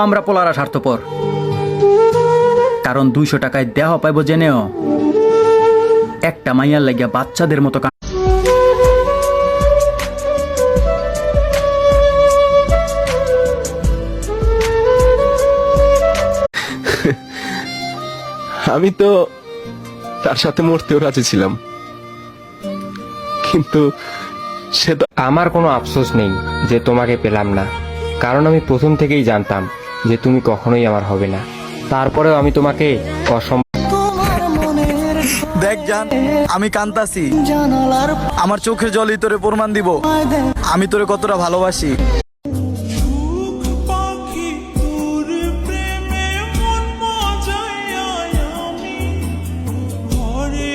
আমরা পোলারা স্বার্থপর, কারণ 200 টাকায় দেহ পাইব জেনেও একটা মাইয়ার লাগিয়া বাচ্চাদের মতো আমি তো তার সাথে মরতেও রাজি ছিলাম, কিন্তু সে তো আমার কোনো আফসোস নেই যে তোমাকে পেলাম না, কারণ আমি প্রথম থেকেই জানতাম যে তুমি কখনোই আমার হবে না। তারপরেও আমি তোমাকে দেখ জান, আমি কান্তাছি, আমার চোখের জলই তোরে প্রমাণ দিব আমি তোরে কতটা ভালোবাসি।